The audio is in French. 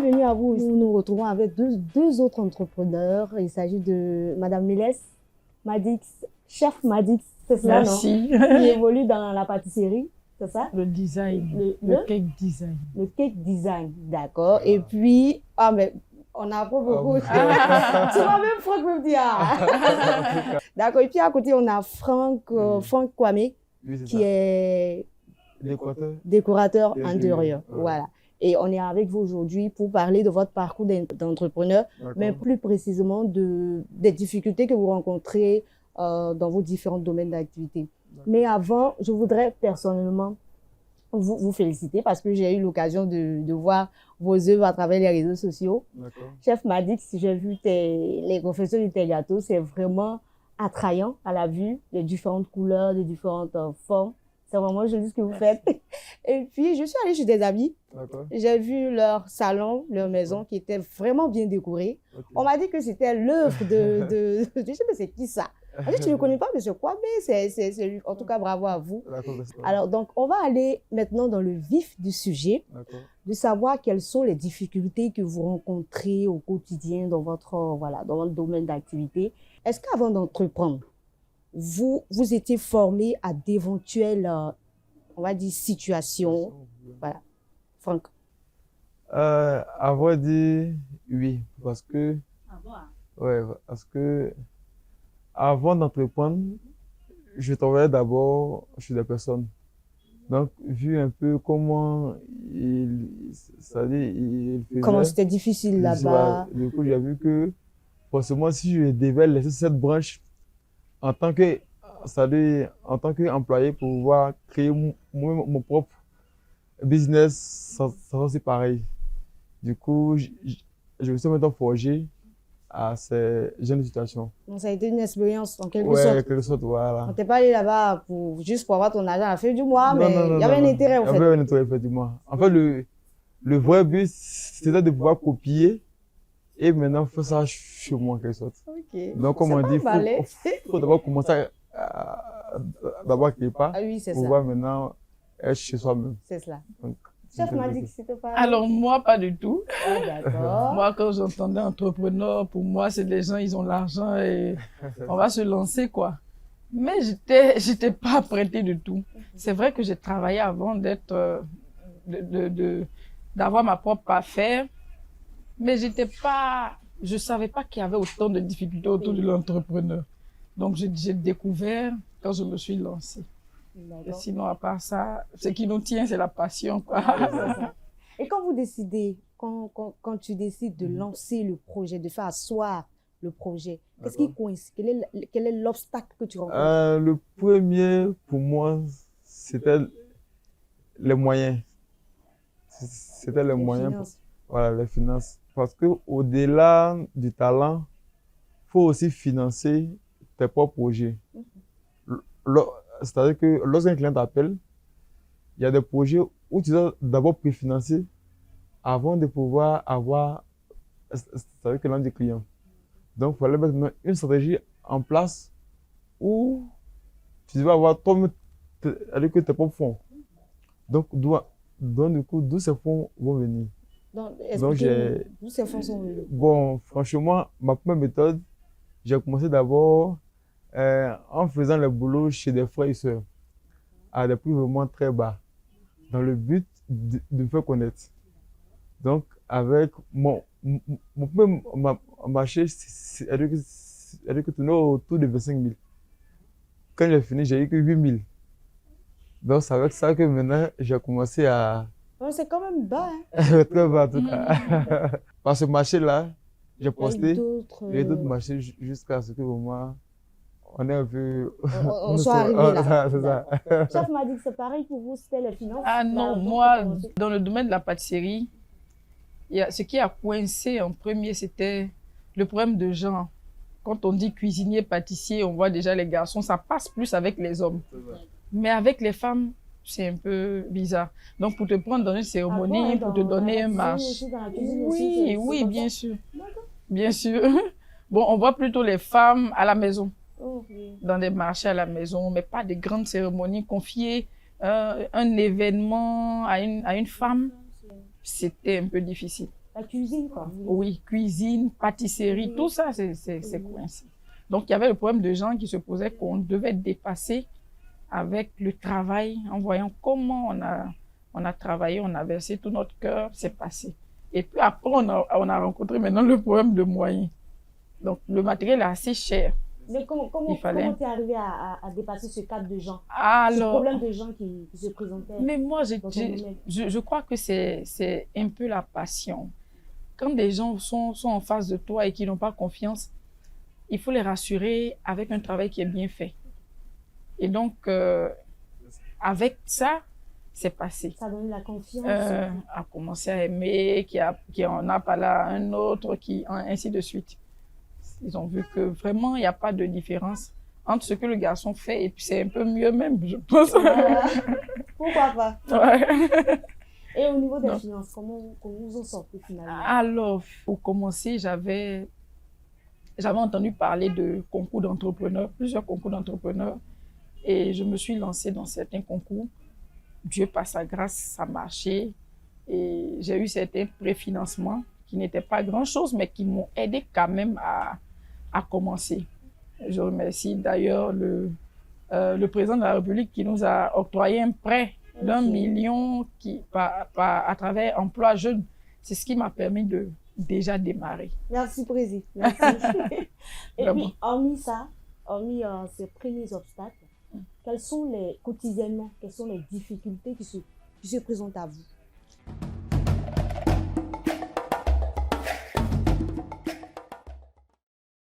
bienvenue à vous. Nous nous retrouvons avec deux autres entrepreneurs. Il s'agit de Madame Mélès Madix, chef Madix, c'est cela, Merci. non? Qui évolue dans la pâtisserie, c'est ça? Le design, le cake design. Le cake design, d'accord. Et puis, mais on apprend beaucoup. Tu vas même Franck me dire. D'accord. Et puis à côté, on a Franck Kwame, qui est décorateur intérieur. Voilà. Et on est avec vous aujourd'hui pour parler de votre parcours d'entrepreneur, mais plus précisément des difficultés que vous rencontrez dans vos différents domaines d'activité. Mais avant, je voudrais personnellement vous féliciter parce que j'ai eu l'occasion de voir vos œuvres à travers les réseaux sociaux. Chef Madix, j'ai vu les confections du gâteau, c'est vraiment attrayant à la vue, les différentes couleurs, les différentes formes. C'est vraiment joli ce que vous faites. Et puis, je suis allée chez des amis. J'ai vu leur salon, leur maison qui était vraiment bien décorée. On m'a dit que c'était l'œuvre de... Je sais mais c'est qui ça? On dit, tu ne connais pas M. Kwame? C'est lui. En tout cas, bravo à vous. Alors, donc, on va aller maintenant dans le vif du sujet, de savoir quelles sont les difficultés que vous rencontrez au quotidien dans dans votre domaine d'activité. Est-ce qu'avant d'entreprendre, vous étiez formé à d'éventuelles, on va dire, situations? Voilà. Franck. À vrai dire, oui. Parce que, avant d'entreprendre, je travaillais d'abord chez des personnes. Donc, vu un peu comment il faisait. Comment c'était difficile là-bas. Du coup, j'ai vu que, forcément, si je devais laisser cette branche en tant qu'employé pour pouvoir créer mon propre business, ça sera aussi pareil. Du coup, je me suis maintenant forgé à ces jeunes situations. Donc, ça a été une expérience en quelque sorte. En quelque sorte, voilà. On t'est pas allé là-bas juste pour avoir ton argent à la fin du mois, mais il y avait un intérêt, en fait. Il y avait un intérêt, effectivement. En fait, le vrai but, c'était de pouvoir copier et maintenant faire ça chez moi, en quelque sorte. Donc, comme on dit, il faut d'abord commencer d'abord quelque part pour pouvoir maintenant être chez soi-même. C'est cela. Chef Madix, s'il te plaît. Alors, moi, pas du tout. D'accord. Moi, quand j'entendais entrepreneur, pour moi, c'est des gens, ils ont l'argent et on va se lancer, quoi. Mais j'étais pas prêtée du tout. C'est vrai que j'ai travaillé avant d'avoir ma propre affaire, mais je savais pas qu'il y avait autant de difficultés autour de l'entrepreneur. Donc, j'ai découvert quand je me suis lancée. Et sinon, à part ça, ce qui nous tient, c'est la passion, quoi. Et quand vous décidez, quand tu décides de lancer le projet, de faire asseoir le projet, qu'est-ce qui coince? Quel est l'obstacle que tu rencontres? Le premier, pour moi, c'était les moyens. C'était les moyens. Finances. Voilà, les finances. Parce qu'au-delà du talent, il faut aussi financer tes propres projets. C'est-à-dire que lorsqu'un client t'appelle, il y a des projets où tu dois d'abord préfinancer avant de pouvoir avoir, c'est-à-dire que l'un des clients. Donc, il fallait mettre une stratégie en place où tu dois avoir toi-même avec tes propres fonds. Donc, du coup, d'où ces fonds vont venir. Donc d'où ces fonds sont venus? Bon, franchement, ma première méthode, j'ai commencé d'abord en faisant le boulot chez des frères et sœurs à des prix vraiment très bas, dans le but de me faire connaître. Donc, avec mon premier marché, elle que tournait autour de 25 000. Quand j'ai fini, j'ai eu que 8 000. Donc, c'est avec ça que maintenant, j'ai commencé à... C'est quand même bas, hein? Très bas, en tout cas. Par ce marché-là, j'ai posté. Il y a d'autres marchés jusqu'à ce que vraiment... On est un peu... On soit arrivé là. C'est ça. Chef m'a dit que c'est pareil pour vous, c'était les finances. Ah non, moi, dans le domaine de la pâtisserie, ce qui a coincé en premier, c'était le problème de genre. Quand on dit cuisinier, pâtissier, on voit déjà les garçons, ça passe plus avec les hommes. Mais avec les femmes, c'est un peu bizarre. Donc, pour te prendre dans une cérémonie, pour te donner un marché. Oui, bien sûr. Bien sûr. Bon, on voit plutôt les femmes à la maison. Dans des marchés à la maison, mais pas de grandes cérémonies. Confier un événement à une femme, c'était un peu difficile. La cuisine, quoi. Oui, cuisine, pâtisserie, tout ça, c'est coincé. Donc, il y avait le problème de gens qui se posaient qu'on devait dépasser avec le travail, en voyant comment on a travaillé, on a versé tout notre cœur, c'est passé. Et puis après, on a rencontré maintenant le problème de moyens. Donc, le matériel est assez cher. Mais comment t'es arrivé à dépasser ce cadre de gens? Ce problème de gens qui se présentaient? Mais moi, je crois que c'est un peu la passion. Quand des gens sont en face de toi et qui n'ont pas confiance, il faut les rassurer avec un travail qui est bien fait. Et donc, avec ça, c'est passé. Ça donne la confiance. A commencé à aimer, qui en a pas là un autre, ainsi de suite. Ils ont vu que vraiment, il n'y a pas de différence entre ce que le garçon fait et puis c'est un peu mieux même, je pense. Pourquoi pas? Ouais. Et au niveau des finances, comment vous en sortez finalement? Alors, pour commencer, j'avais entendu parler de concours d'entrepreneurs, plusieurs concours d'entrepreneurs, et je me suis lancée dans certains concours. Dieu par sa grâce, ça marchait et j'ai eu certains préfinancements qui n'étaient pas grand-chose, mais qui m'ont aidé quand même à commencer. Je remercie d'ailleurs le président de la République qui nous a octroyé un prêt d'1 million à travers Emploi Jeune. C'est ce qui m'a permis de déjà démarrer. Merci, Président. Merci. Et puis, hormis ça, hormis ces premiers obstacles, quelles sont quotidiennement, quelles sont les difficultés qui se présentent à vous?